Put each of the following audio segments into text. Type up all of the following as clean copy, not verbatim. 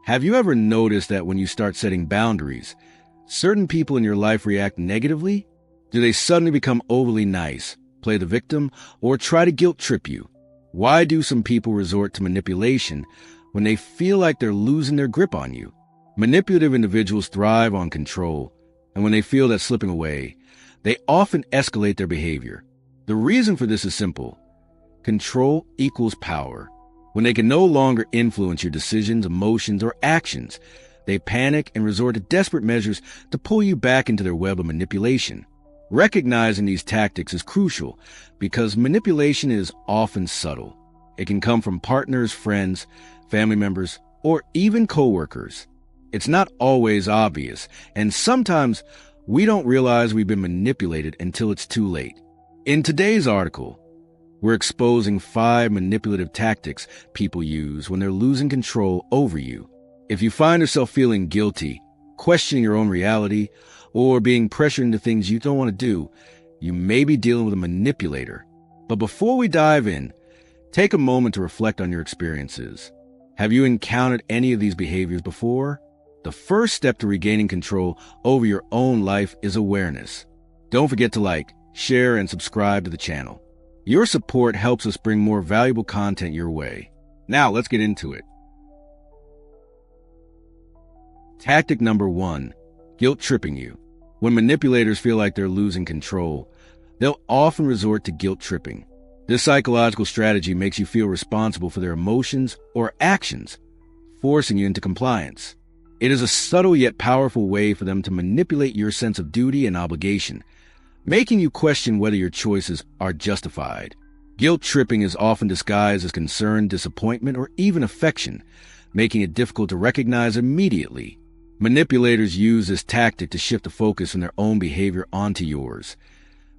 Have you ever noticed that when you start setting boundaries, certain people in your life react negatively? Do they suddenly become overly nice, play the victim, or try to guilt trip you? Why do some people resort to manipulation when they feel like they're losing their grip on you? Manipulative individuals thrive on control, and when they feel that slipping away, they often escalate their behavior. The reason for this is simple. Control equals power. When they can no longer influence your decisions, emotions, or actions, they panic and resort to desperate measures to pull you back into their web of manipulation. Recognizing these tactics is crucial because manipulation is often subtle. It can come from partners, friends, family members, or even coworkers. It's not always obvious, and sometimes we don't realize we've been manipulated until it's too late. In today's article, we're exposing 5 manipulative tactics people use when they're losing control over you. If you find yourself feeling guilty, questioning your own reality, or being pressured into things you don't want to do, you may be dealing with a manipulator. But before we dive in, take a moment to reflect on your experiences. Have you encountered any of these behaviors before? The first step to regaining control over your own life is awareness. Don't forget to like, share, and subscribe to the channel. Your support helps us bring more valuable content your way. Now, let's get into it. Tactic number 1, guilt tripping you. When manipulators feel like they're losing control, they'll often resort to guilt tripping. This psychological strategy makes you feel responsible for their emotions or actions, forcing you into compliance. It is a subtle yet powerful way for them to manipulate your sense of duty and obligation, making you question whether your choices are justified. Guilt tripping is often disguised as concern, disappointment, or even affection, making it difficult to recognize immediately. Manipulators use this tactic to shift the focus from their own behavior onto yours,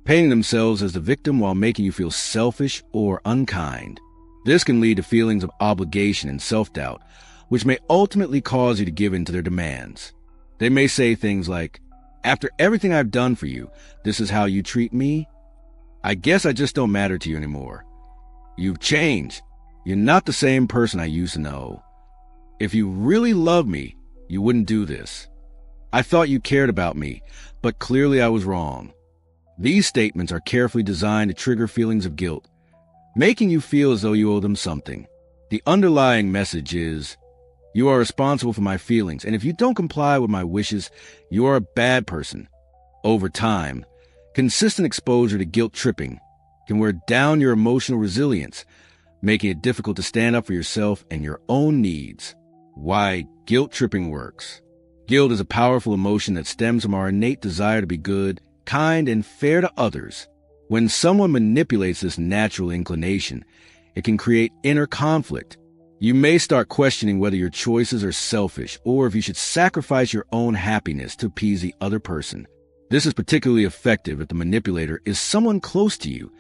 painting themselves as the victim while making you feel selfish or unkind. This can lead to feelings of obligation and self-doubt, which may ultimately cause you to give in to their demands. They may say things like, "After everything I've done for you, this is how you treat me? I guess I just don't matter to you anymore. You've changed. You're not the same person I used to know. If you really loved me, you wouldn't do this. I thought you cared about me, but clearly I was wrong." These statements are carefully designed to trigger feelings of guilt, making you feel as though you owe them something. The underlying message is, you are responsible for my feelings, and if you don't comply with my wishes, you are a bad person. Over time, consistent exposure to guilt tripping can wear down your emotional resilience, making it difficult to stand up for yourself and your own needs. Why guilt tripping works. Guilt is a powerful emotion that stems from our innate desire to be good, kind, and fair to others. When someone manipulates this natural inclination, it can create inner conflict. You may start questioning whether your choices are selfish or if you should sacrifice your own happiness to appease the other person. This is particularly effective if the manipulator is someone close to you,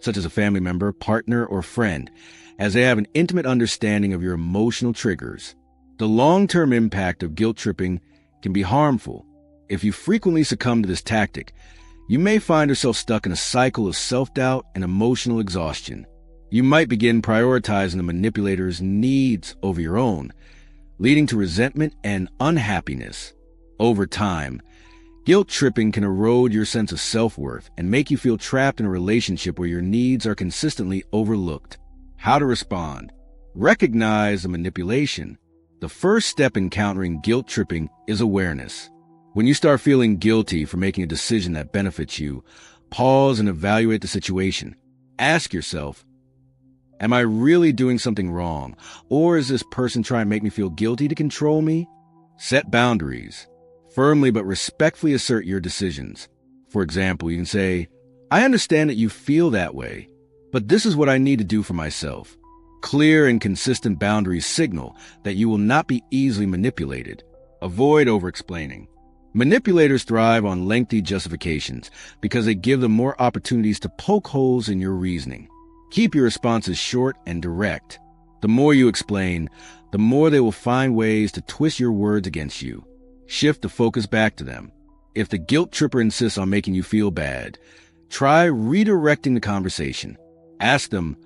such as a family member, partner, or friend, as they have an intimate understanding of your emotional triggers. The long-term impact of guilt tripping can be harmful. If you frequently succumb to this tactic, you may find yourself stuck in a cycle of self-doubt and emotional exhaustion. You might begin prioritizing the manipulator's needs over your own, leading to resentment and unhappiness. Over time, guilt tripping can erode your sense of self-worth and make you feel trapped in a relationship where your needs are consistently overlooked. How to respond? Recognize the manipulation. The first step in countering guilt tripping is awareness. When you start feeling guilty for making a decision that benefits you, pause and evaluate the situation. Ask yourself, am I really doing something wrong? Or is this person trying to make me feel guilty to control me? Set boundaries. Firmly but respectfully assert your decisions. For example, you can say, "I understand that you feel that way, but this is what I need to do for myself." Clear and consistent boundaries signal that you will not be easily manipulated. Avoid over-explaining. Manipulators thrive on lengthy justifications because they give them more opportunities to poke holes in your reasoning. Keep your responses short and direct. The more you explain, the more they will find ways to twist your words against you. Shift the focus back to them. If the guilt tripper insists on making you feel bad, try redirecting the conversation. Ask them,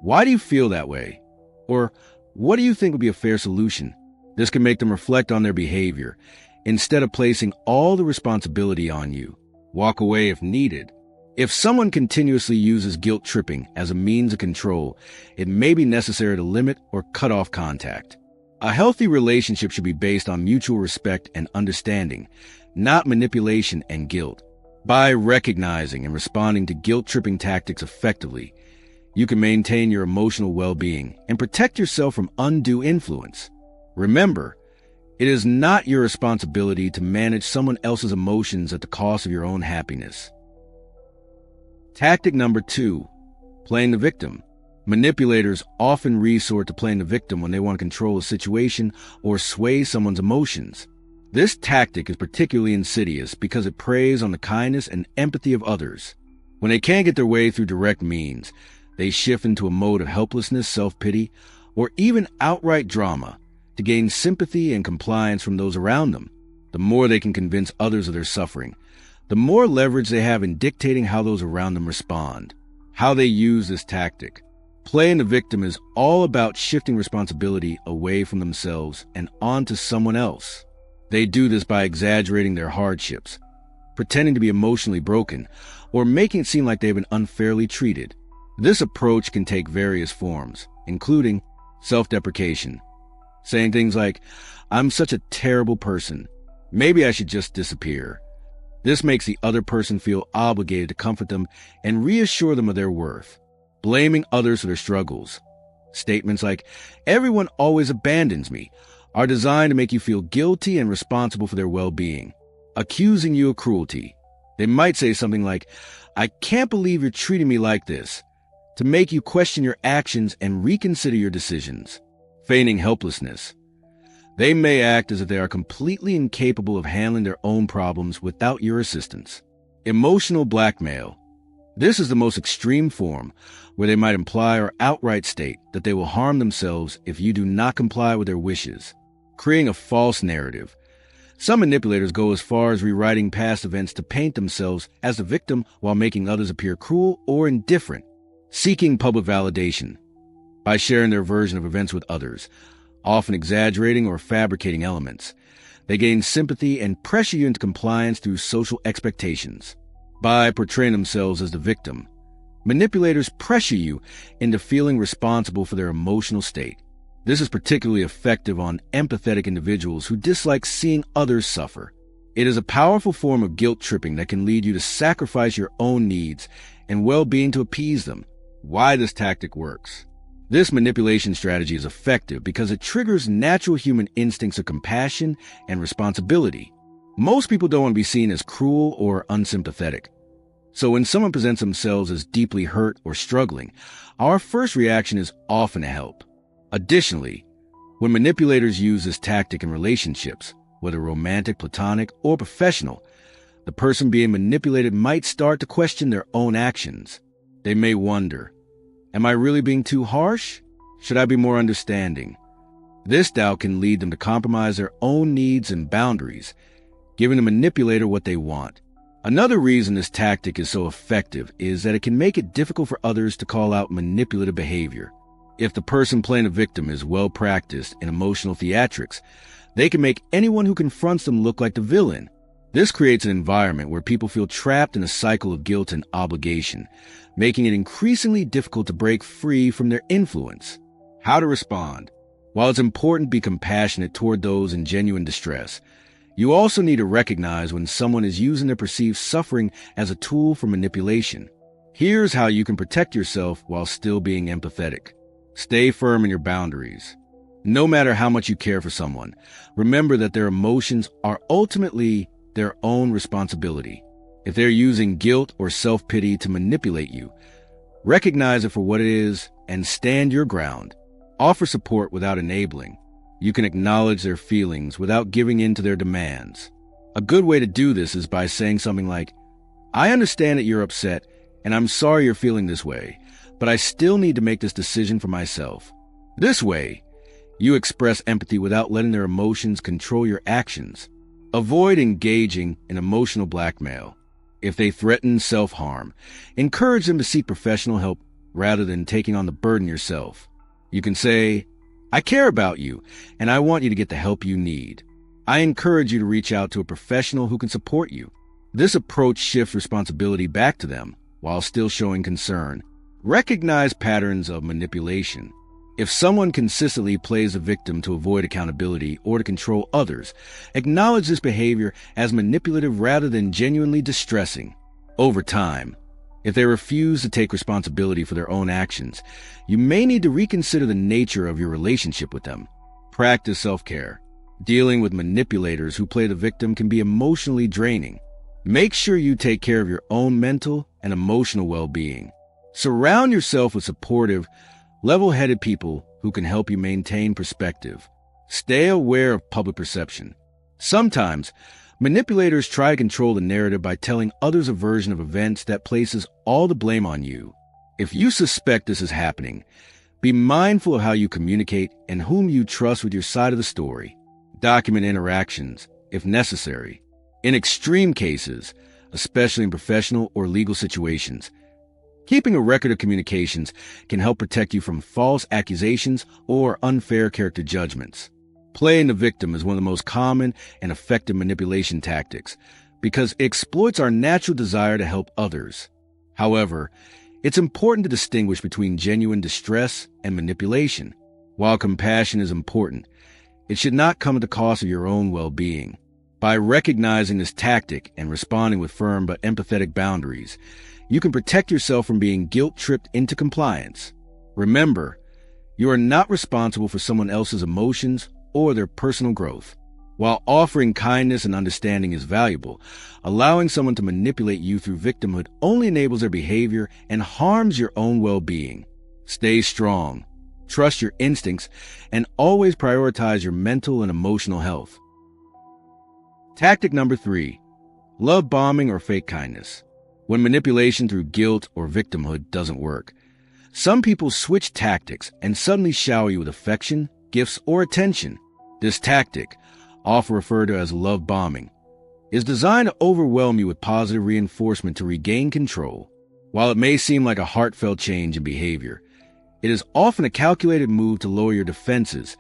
"Why do you feel that way?" Or, "What do you think would be a fair solution?" This can make them reflect on their behavior instead of placing all the responsibility on you. Walk away if needed. If someone continuously uses guilt tripping as a means of control, it may be necessary to limit or cut off contact. A healthy relationship should be based on mutual respect and understanding, not manipulation and guilt. By recognizing and responding to guilt-tripping tactics effectively, you can maintain your emotional well-being and protect yourself from undue influence. Remember, it is not your responsibility to manage someone else's emotions at the cost of your own happiness. Tactic number 2, playing the victim. Manipulators often resort to playing the victim when they want to control a situation or sway someone's emotions. This tactic is particularly insidious because it preys on the kindness and empathy of others. When they can't get their way through direct means, they shift into a mode of helplessness, self-pity, or even outright drama to gain sympathy and compliance from those around them. The more they can convince others of their suffering, the more leverage they have in dictating how those around them respond. How they use this tactic. Playing the victim is all about shifting responsibility away from themselves and onto someone else. They do this by exaggerating their hardships, pretending to be emotionally broken, or making it seem like they've been unfairly treated. This approach can take various forms, including self-deprecation, saying things like, "I'm such a terrible person. Maybe I should just disappear." This makes the other person feel obligated to comfort them and reassure them of their worth. Blaming others for their struggles. Statements like, "Everyone always abandons me," are designed to make you feel guilty and responsible for their well-being. Accusing you of cruelty. They might say something like, "I can't believe you're treating me like this," to make you question your actions and reconsider your decisions. Feigning helplessness. They may act as if they are completely incapable of handling their own problems without your assistance. Emotional blackmail. This is the most extreme form, where they might imply or outright state that they will harm themselves if you do not comply with their wishes. Creating a false narrative. Some manipulators go as far as rewriting past events to paint themselves as the victim while making others appear cruel or indifferent. Seeking public validation. By sharing their version of events with others, often exaggerating or fabricating elements, they gain sympathy and pressure you into compliance through social expectations. By portraying themselves as the victim, manipulators pressure you into feeling responsible for their emotional state. This is particularly effective on empathetic individuals who dislike seeing others suffer. It is a powerful form of guilt tripping that can lead you to sacrifice your own needs and well-being to appease them. Why this tactic works. This manipulation strategy is effective because it triggers natural human instincts of compassion and responsibility. Most people don't want to be seen as cruel or unsympathetic. So when someone presents themselves as deeply hurt or struggling, our first reaction is often to help. Additionally, when manipulators use this tactic in relationships, whether romantic, platonic, or professional, the person being manipulated might start to question their own actions. They may wonder, "Am I really being too harsh? Should I be more understanding?" This doubt can lead them to compromise their own needs and boundaries, giving the manipulator what they want. Another reason this tactic is so effective is that it can make it difficult for others to call out manipulative behavior. If the person playing a victim is well practiced in emotional theatrics, they can make anyone who confronts them look like the villain. This creates an environment where people feel trapped in a cycle of guilt and obligation, making it increasingly difficult to break free from their influence. How to respond. While it's important to be compassionate toward those in genuine distress, you also need to recognize when someone is using their perceived suffering as a tool for manipulation. Here's how you can protect yourself while still being empathetic. Stay firm in your boundaries. No matter how much you care for someone, remember that their emotions are ultimately their own responsibility. If they're using guilt or self-pity to manipulate you, recognize it for what it is and stand your ground. Offer support without enabling. You can acknowledge their feelings without giving in to their demands. A good way to do this is by saying something like, "I understand that you're upset, and I'm sorry you're feeling this way, but I still need to make this decision for myself." This way, you express empathy without letting their emotions control your actions. Avoid engaging in emotional blackmail. If they threaten self-harm, encourage them to seek professional help rather than taking on the burden yourself. You can say, I care about you, and I want you to get the help you need. I encourage you to reach out to a professional who can support you. This approach shifts responsibility back to them while still showing concern. Recognize patterns of manipulation. If someone consistently plays a victim to avoid accountability or to control others, acknowledge this behavior as manipulative rather than genuinely distressing. Over time, if they refuse to take responsibility for their own actions, you may need to reconsider the nature of your relationship with them. Practice self-care. Dealing with manipulators who play the victim can be emotionally draining. Make sure you take care of your own mental and emotional well-being. Surround yourself with supportive, level-headed people who can help you maintain perspective. Stay aware of public perception. Sometimes, manipulators try to control the narrative by telling others a version of events that places all the blame on you. If you suspect this is happening, be mindful of how you communicate and whom you trust with your side of the story. Document interactions, if necessary. In extreme cases, especially in professional or legal situations, keeping a record of communications can help protect you from false accusations or unfair character judgments. Playing the victim is one of the most common and effective manipulation tactics because it exploits our natural desire to help others. However, it's important to distinguish between genuine distress and manipulation. While compassion is important, it should not come at the cost of your own well-being. By recognizing this tactic and responding with firm but empathetic boundaries, you can protect yourself from being guilt-tripped into compliance. Remember, you are not responsible for someone else's emotions or their personal growth. While offering kindness and understanding is valuable, allowing someone to manipulate you through victimhood only enables their behavior and harms your own well-being. Stay strong, trust your instincts, and always prioritize your mental and emotional health. Tactic number 3, love bombing or fake kindness. When manipulation through guilt or victimhood doesn't work, some people switch tactics and suddenly shower you with affection, gifts, or attention. This tactic, often referred to as love bombing, is designed to overwhelm you with positive reinforcement to regain control. While it may seem like a heartfelt change in behavior, it is often a calculated move to lower your defenses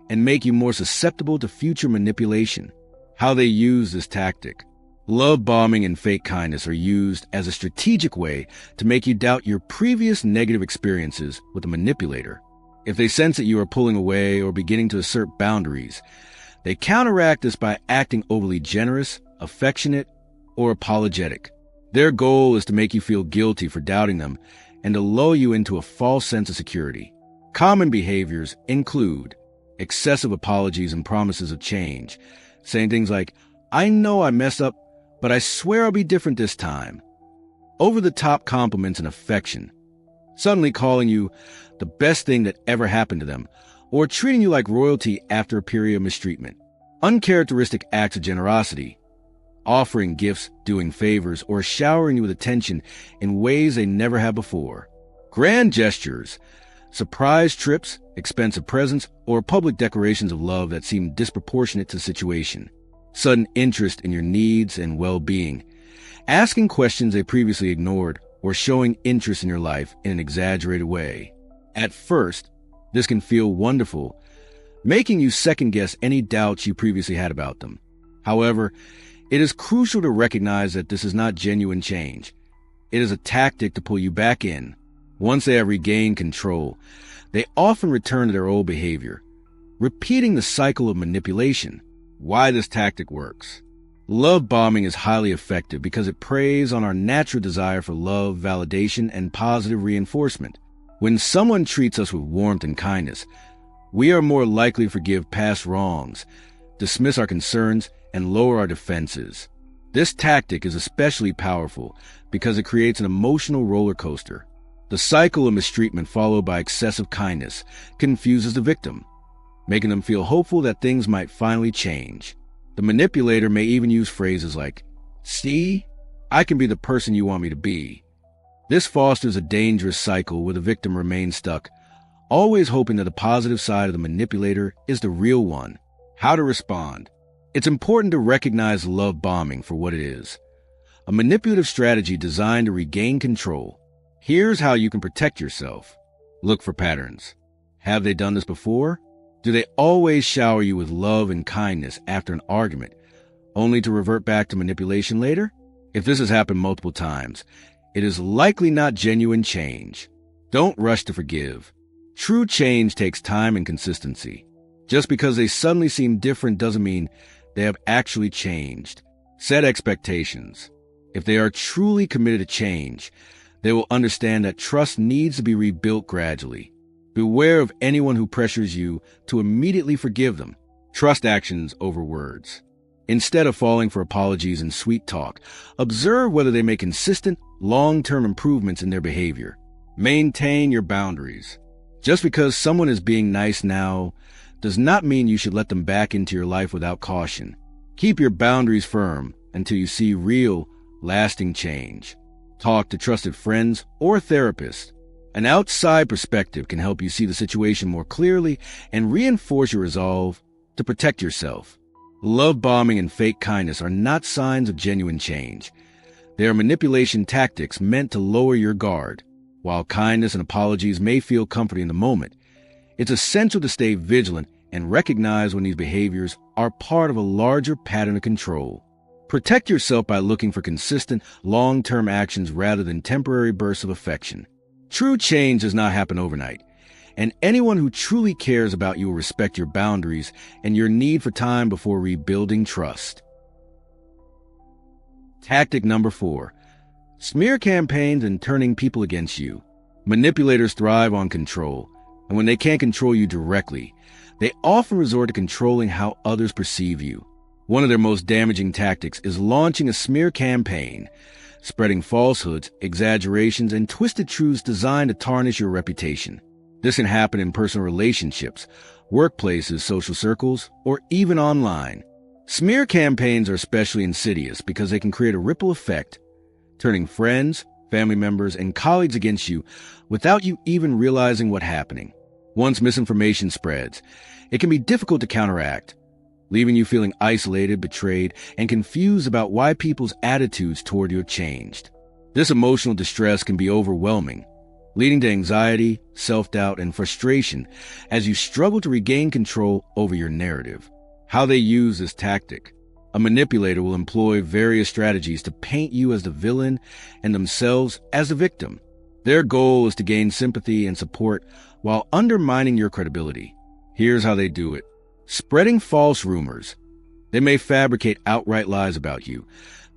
and make you more susceptible to future manipulation. How they use this tactic. Love bombing and fake kindness are used as a strategic way to make you doubt your previous negative experiences with a manipulator. If they sense that you are pulling away or beginning to assert boundaries, they counteract this by acting overly generous, affectionate, or apologetic. Their goal is to make you feel guilty for doubting them and to lull you into a false sense of security. Common behaviors include excessive apologies and promises of change, saying things like, "I know I messed up, but I swear I'll be different this time." Over-the-top compliments and affection, suddenly calling you the best thing that ever happened to them, or treating you like royalty after a period of mistreatment. Uncharacteristic acts of generosity, offering gifts, doing favors, or showering you with attention in ways they never have before. Grand gestures, surprise trips, expensive presents, or public declarations of love that seem disproportionate to the situation. Sudden interest in your needs and well-being, asking questions they previously ignored, or showing interest in your life in an exaggerated way. At first, this can feel wonderful, making you second-guess any doubts you previously had about them. However, it is crucial to recognize that this is not genuine change. It is a tactic to pull you back in. Once they have regained control, they often return to their old behavior, repeating the cycle of manipulation. Why this tactic works. Love bombing is highly effective because it preys on our natural desire for love, validation, and positive reinforcement. When someone treats us with warmth and kindness, we are more likely to forgive past wrongs, dismiss our concerns, and lower our defenses. This tactic is especially powerful because it creates an emotional roller coaster. The cycle of mistreatment followed by excessive kindness confuses the victim, making them feel hopeful that things might finally change. The manipulator may even use phrases like, "See, I can be the person you want me to be." This fosters a dangerous cycle where the victim remains stuck, always hoping that the positive side of the manipulator is the real one. How to respond. It's important to recognize love bombing for what it is. A manipulative strategy designed to regain control. Here's how you can protect yourself. Look for patterns. Have they done this before? Do they always shower you with love and kindness after an argument, only to revert back to manipulation later? If this has happened multiple times, it is likely not genuine change. Don't rush to forgive. True change takes time and consistency. Just because they suddenly seem different doesn't mean they have actually changed. Set expectations. If they are truly committed to change, they will understand that trust needs to be rebuilt gradually. Beware of anyone who pressures you to immediately forgive them. Trust actions over words. Instead of falling for apologies and sweet talk, observe whether they make consistent, long-term improvements in their behavior. Maintain your boundaries. Just because someone is being nice now does not mean you should let them back into your life without caution. Keep your boundaries firm until you see real, lasting change. Talk to trusted friends or therapists. An outside perspective can help you see the situation more clearly and reinforce your resolve to protect yourself. Love bombing and fake kindness are not signs of genuine change. They are manipulation tactics meant to lower your guard. While kindness and apologies may feel comforting in the moment, it's essential to stay vigilant and recognize when these behaviors are part of a larger pattern of control. Protect yourself by looking for consistent, long-term actions rather than temporary bursts of affection. True change does not happen overnight, and anyone who truly cares about you will respect your boundaries and your need for time before rebuilding trust. Tactic number 4. Smear campaigns and turning people against you. Manipulators thrive on control, and when they can't control you directly, they often resort to controlling how others perceive you. One of their most damaging tactics is launching a smear campaign, spreading falsehoods, exaggerations, and twisted truths designed to tarnish your reputation. This can happen in personal relationships, workplaces, social circles, or even online. Smear campaigns are especially insidious because they can create a ripple effect, turning friends, family members, and colleagues against you without you even realizing what's happening. Once misinformation spreads, it can be difficult to counteract, leaving you feeling isolated, betrayed, and confused about why people's attitudes toward you have changed. This emotional distress can be overwhelming, leading to anxiety, self-doubt, and frustration as you struggle to regain control over your narrative. How they use this tactic. A manipulator will employ various strategies to paint you as the villain and themselves as the victim. Their goal is to gain sympathy and support while undermining your credibility. Here's how they do it. Spreading false rumors. They may fabricate outright lies about you,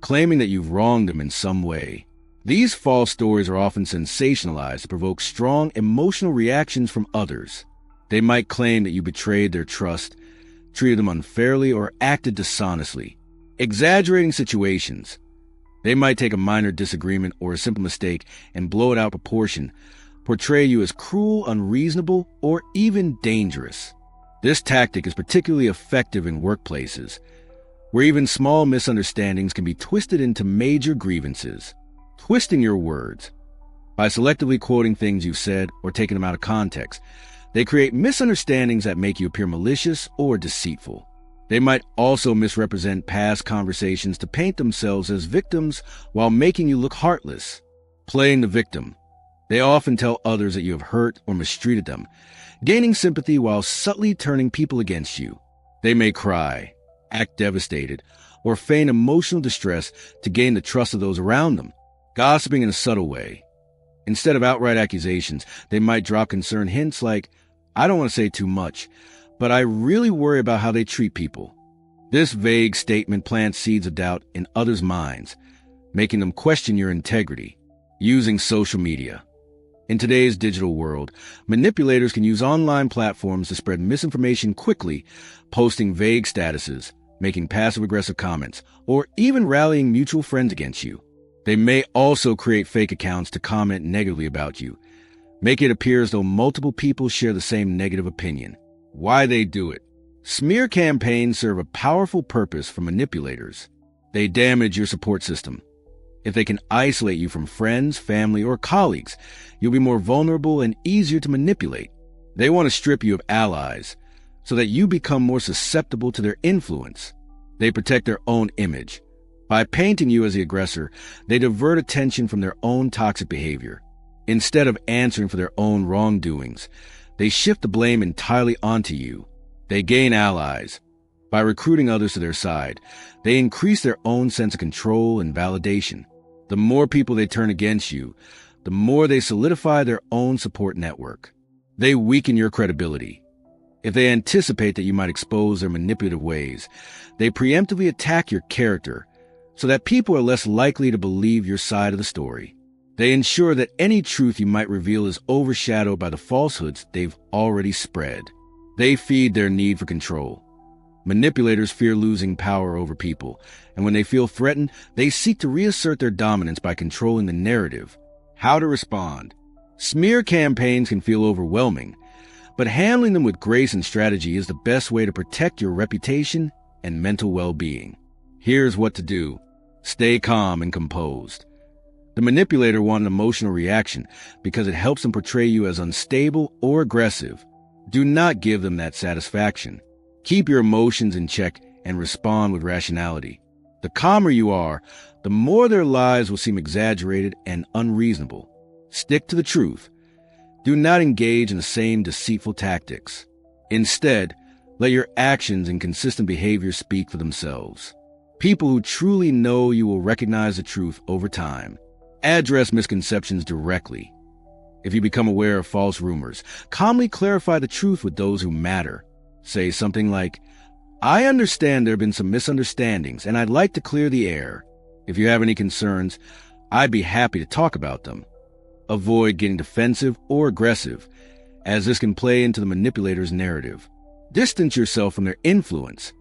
claiming that you've wronged them in some way. These false stories are often sensationalized to provoke strong emotional reactions from others. They might claim that you betrayed their trust, treated them unfairly, or acted dishonestly. Exaggerating situations. They might take a minor disagreement or a simple mistake and blow it out of proportion, portray you as cruel, unreasonable, or even dangerous. This tactic is particularly effective in workplaces, where even small misunderstandings can be twisted into major grievances. Twisting your words. By selectively quoting things you've said or taking them out of context, they create misunderstandings that make you appear malicious or deceitful. They might also misrepresent past conversations to paint themselves as victims while making you look heartless. Playing the victim. They often tell others that you have hurt or mistreated them, gaining sympathy while subtly turning people against you. They may cry, act devastated, or feign emotional distress to gain the trust of those around them. Gossiping in a subtle way. Instead of outright accusations, they might drop concerned hints like, "I don't want to say too much, but I really worry about how they treat people." This vague statement plants seeds of doubt in others' minds, making them question your integrity. Using social media. In today's digital world, manipulators can use online platforms to spread misinformation quickly, posting vague statuses, making passive-aggressive comments, or even rallying mutual friends against you. They may also create fake accounts to comment negatively about you, make it appear as though multiple people share the same negative opinion. Why they do it. Smear campaigns serve a powerful purpose for manipulators. They damage your support system. If they can isolate you from friends, family, or colleagues, you'll be more vulnerable and easier to manipulate. They want to strip you of allies so that you become more susceptible to their influence. They protect their own image. By painting you as the aggressor, they divert attention from their own toxic behavior. Instead of answering for their own wrongdoings, they shift the blame entirely onto you. They gain allies. By recruiting others to their side, they increase their own sense of control and validation. The more people they turn against you, the more they solidify their own support network. They weaken your credibility. If they anticipate that you might expose their manipulative ways, they preemptively attack your character so that people are less likely to believe your side of the story. They ensure that any truth you might reveal is overshadowed by the falsehoods they've already spread. They feed their need for control. Manipulators fear losing power over people, and when they feel threatened, they seek to reassert their dominance by controlling the narrative. How to respond? Smear campaigns can feel overwhelming, but handling them with grace and strategy is the best way to protect your reputation and mental well-being. Here's what to do. Stay calm and composed. The manipulator wants an emotional reaction because it helps them portray you as unstable or aggressive. Do not give them that satisfaction. Keep your emotions in check and respond with rationality. The calmer you are, the more their lies will seem exaggerated and unreasonable. Stick to the truth. Do not engage in the same deceitful tactics. Instead, let your actions and consistent behavior speak for themselves. People who truly know you will recognize the truth over time. Address misconceptions directly. If you become aware of false rumors, calmly clarify the truth with those who matter. Say something like, "I understand there have been some misunderstandings, and I'd like to clear the air. If you have any concerns, I'd be happy to talk about them." Avoid getting defensive or aggressive, as this can play into the manipulator's narrative. Distance yourself from their influence.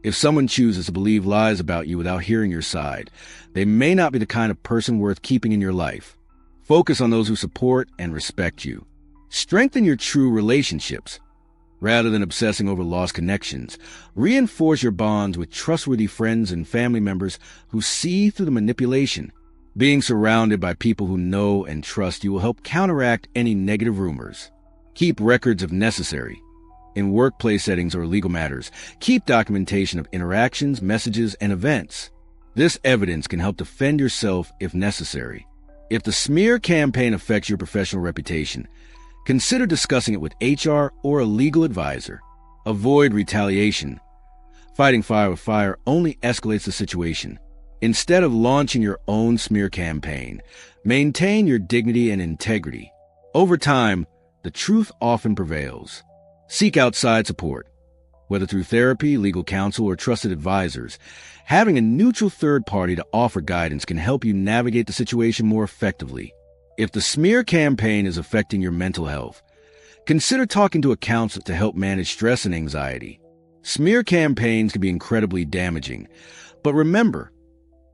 If someone chooses to believe lies about you without hearing your side, they may not be the kind of person worth keeping in your life. Focus on those who support and respect you. Strengthen your true relationships. Rather than obsessing over lost connections, reinforce your bonds with trustworthy friends and family members who see through the manipulation. Being surrounded by people who know and trust you will help counteract any negative rumors. Keep records if necessary. In workplace settings or legal matters, keep documentation of interactions, messages, and events. This evidence can help defend yourself if necessary. If the smear campaign affects your professional reputation, consider discussing it with HR or a legal advisor. Avoid retaliation. Fighting fire with fire only escalates the situation. Instead of launching your own smear campaign, maintain your dignity and integrity. Over time, the truth often prevails. Seek outside support. Whether through therapy, legal counsel, or trusted advisors, having a neutral third party to offer guidance can help you navigate the situation more effectively. If the smear campaign is affecting your mental health, consider talking to a counselor to help manage stress and anxiety. Smear campaigns can be incredibly damaging, but remember,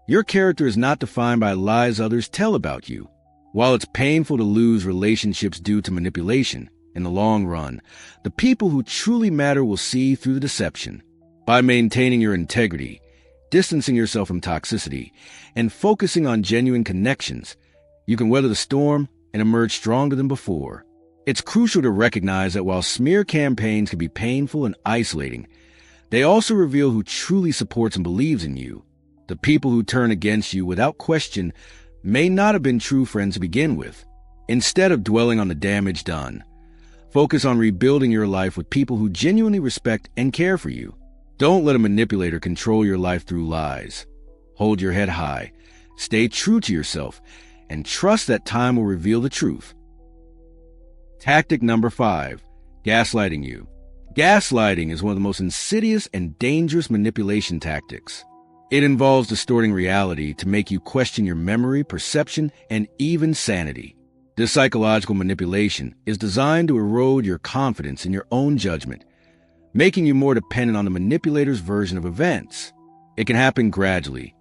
your character is not defined by lies others tell about you. While it's painful to lose relationships due to manipulation, in the long run, the people who truly matter will see through the deception. By maintaining your integrity, distancing yourself from toxicity, and focusing on genuine connections, you can weather the storm and emerge stronger than before. It's crucial to recognize that while smear campaigns can be painful and isolating, they also reveal who truly supports and believes in you. The people who turn against you without question may not have been true friends to begin with. Instead of dwelling on the damage done, focus on rebuilding your life with people who genuinely respect and care for you. Don't let a manipulator control your life through lies. Hold your head high, stay true to yourself, and trust that time will reveal the truth. Tactic number 5, gaslighting you. Gaslighting is one of the most insidious and dangerous manipulation tactics. It involves distorting reality to make you question your memory, perception, and even sanity. This psychological manipulation is designed to erode your confidence in your own judgment, making you more dependent on the manipulator's version of events. It can happen gradually,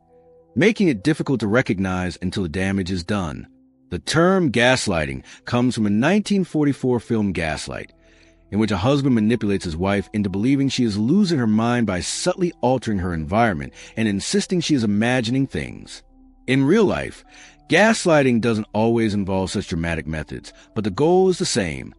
making it difficult to recognize until the damage is done. The term gaslighting comes from a 1944 film Gaslight, in which a husband manipulates his wife into believing she is losing her mind by subtly altering her environment and insisting she is imagining things. In real life, gaslighting doesn't always involve such dramatic methods, but the goal is the same: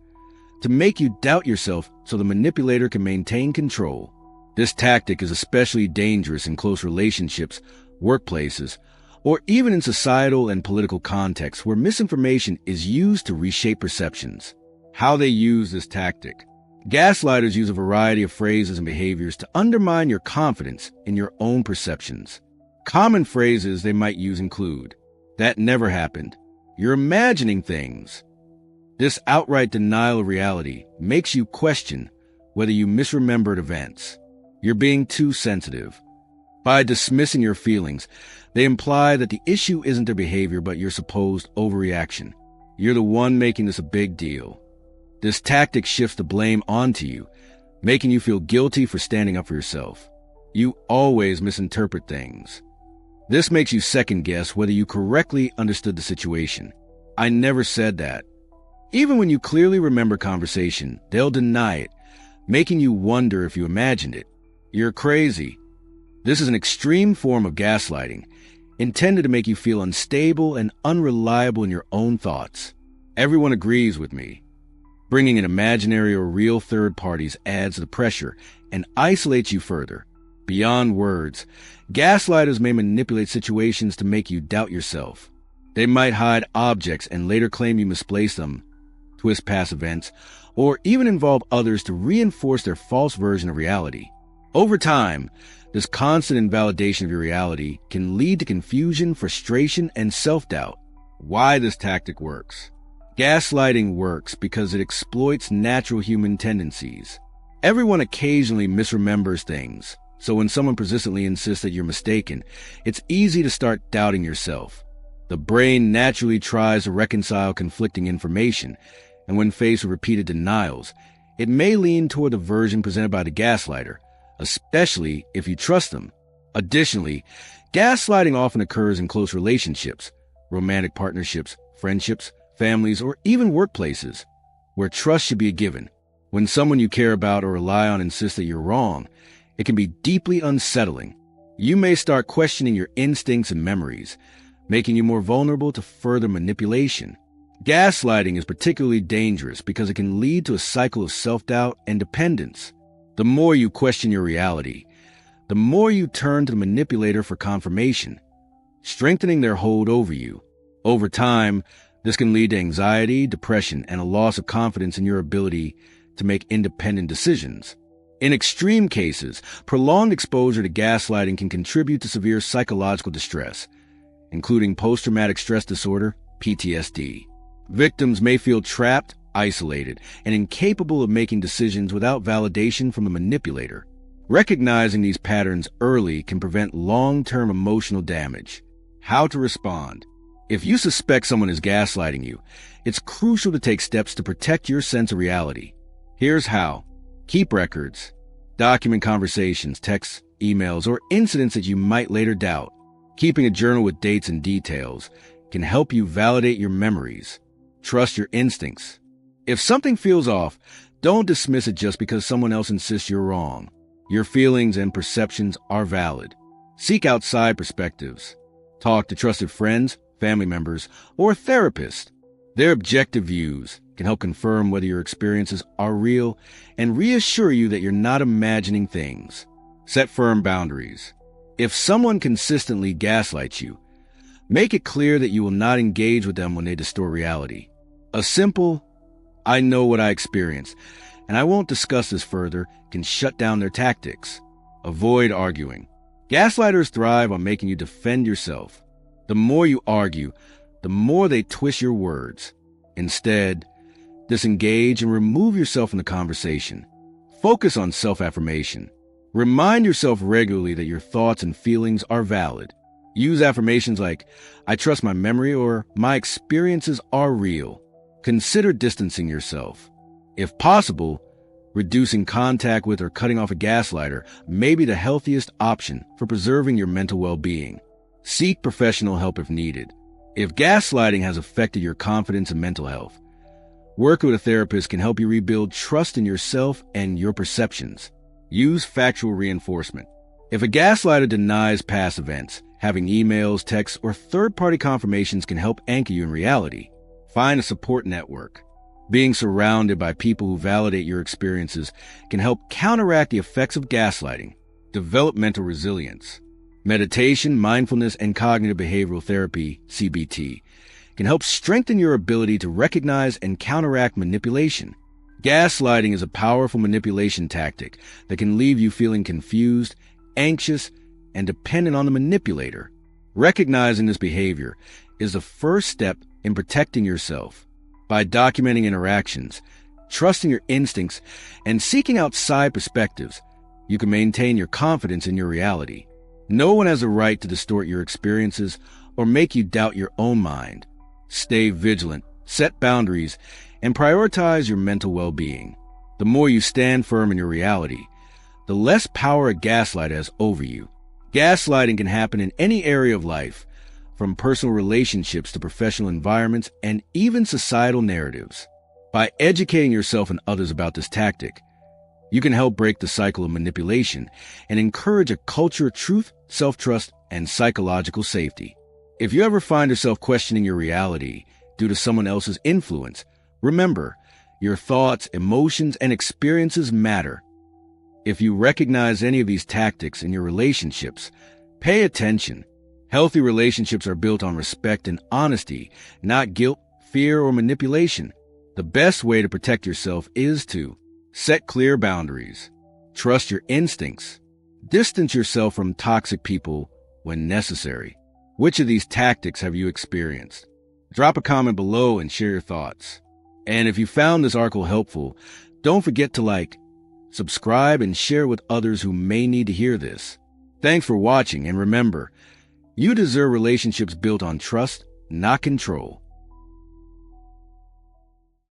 to make you doubt yourself so the manipulator can maintain control. This tactic is especially dangerous in close relationships, workplaces, or even in societal and political contexts where misinformation is used to reshape perceptions. How they use this tactic. Gaslighters use a variety of phrases and behaviors to undermine your confidence in your own perceptions. Common phrases they might use include, "That never happened," "You're imagining things." This outright denial of reality makes you question whether you misremembered events. "You're being too sensitive." By dismissing your feelings, they imply that the issue isn't their behavior but your supposed overreaction. "You're the one making this a big deal." This tactic shifts the blame onto you, making you feel guilty for standing up for yourself. "You always misinterpret things." This makes you second-guess whether you correctly understood the situation. "I never said that." Even when you clearly remember conversation, they'll deny it, making you wonder if you imagined it. "You're crazy." This is an extreme form of gaslighting, intended to make you feel unstable and unreliable in your own thoughts. "Everyone agrees with me." Bringing in imaginary or real third parties adds to the pressure and isolates you further. Beyond words, gaslighters may manipulate situations to make you doubt yourself. They might hide objects and later claim you misplaced them, twist past events, or even involve others to reinforce their false version of reality. Over time, this constant invalidation of your reality can lead to confusion, frustration, and self-doubt. Why this tactic works? Gaslighting works because it exploits natural human tendencies. Everyone occasionally misremembers things, so when someone persistently insists that you're mistaken, it's easy to start doubting yourself. The brain naturally tries to reconcile conflicting information, and when faced with repeated denials, it may lean toward the version presented by the gaslighter, especially if you trust them. Additionally, gaslighting often occurs in close relationships, romantic partnerships, friendships, families, or even workplaces, where trust should be a given. When someone you care about or rely on insists that you're wrong, it can be deeply unsettling. You may start questioning your instincts and memories, making you more vulnerable to further manipulation. Gaslighting is particularly dangerous because it can lead to a cycle of self-doubt and dependence. The more you question your reality, the more you turn to the manipulator for confirmation, strengthening their hold over you. Over time, this can lead to anxiety, depression, and a loss of confidence in your ability to make independent decisions. In extreme cases, prolonged exposure to gaslighting can contribute to severe psychological distress, including post-traumatic stress disorder, PTSD. Victims may feel trapped, isolated, and incapable of making decisions without validation from the manipulator. Recognizing these patterns early can prevent long-term emotional damage. How to respond? If you suspect someone is gaslighting you, it's crucial to take steps to protect your sense of reality. Here's how. Keep records. Document conversations, texts, emails, or incidents that you might later doubt. Keeping a journal with dates and details can help you validate your memories. Trust your instincts. If something feels off, don't dismiss it just because someone else insists you're wrong. Your feelings and perceptions are valid. Seek outside perspectives. Talk to trusted friends, family members, or a therapist. Their objective views can help confirm whether your experiences are real and reassure you that you're not imagining things. Set firm boundaries. If someone consistently gaslights you, make it clear that you will not engage with them when they distort reality. A simple, "I know what I experienced, and I won't discuss this further," can shut down their tactics. Avoid arguing. Gaslighters thrive on making you defend yourself. The more you argue, the more they twist your words. Instead, disengage and remove yourself from the conversation. Focus on self-affirmation. Remind yourself regularly that your thoughts and feelings are valid. Use affirmations like, "I trust my memory," or "My experiences are real." Consider distancing yourself. If possible, reducing contact with or cutting off a gaslighter may be the healthiest option for preserving your mental well-being. Seek professional help if needed. If gaslighting has affected your confidence and mental health, working with a therapist can help you rebuild trust in yourself and your perceptions. Use factual reinforcement. If a gaslighter denies past events, having emails, texts, or third-party confirmations can help anchor you in reality. Find a support network. Being surrounded by people who validate your experiences can help counteract the effects of gaslighting. Develop mental resilience. Meditation, mindfulness, and cognitive behavioral therapy, CBT, can help strengthen your ability to recognize and counteract manipulation. Gaslighting is a powerful manipulation tactic that can leave you feeling confused, anxious, and dependent on the manipulator. Recognizing this behavior is the first step in protecting yourself. By documenting interactions, trusting your instincts, and seeking outside perspectives, you can maintain your confidence in your reality. No one has a right to distort your experiences or make you doubt your own mind. Stay vigilant, set boundaries, and prioritize your mental well-being. The more you stand firm in your reality, the less power a gaslighter has over you. Gaslighting can happen in any area of life, from personal relationships to professional environments and even societal narratives. By educating yourself and others about this tactic, you can help break the cycle of manipulation and encourage a culture of truth, self-trust, and psychological safety. If you ever find yourself questioning your reality due to someone else's influence, remember, your thoughts, emotions, and experiences matter. If you recognize any of these tactics in your relationships, pay attention. Healthy relationships are built on respect and honesty, not guilt, fear, or manipulation. The best way to protect yourself is to set clear boundaries, trust your instincts, distance yourself from toxic people when necessary. Which of these tactics have you experienced? Drop a comment below and share your thoughts. And if you found this article helpful, don't forget to like, subscribe, and share with others who may need to hear this. Thanks for watching, and remember, you deserve relationships built on trust, not control.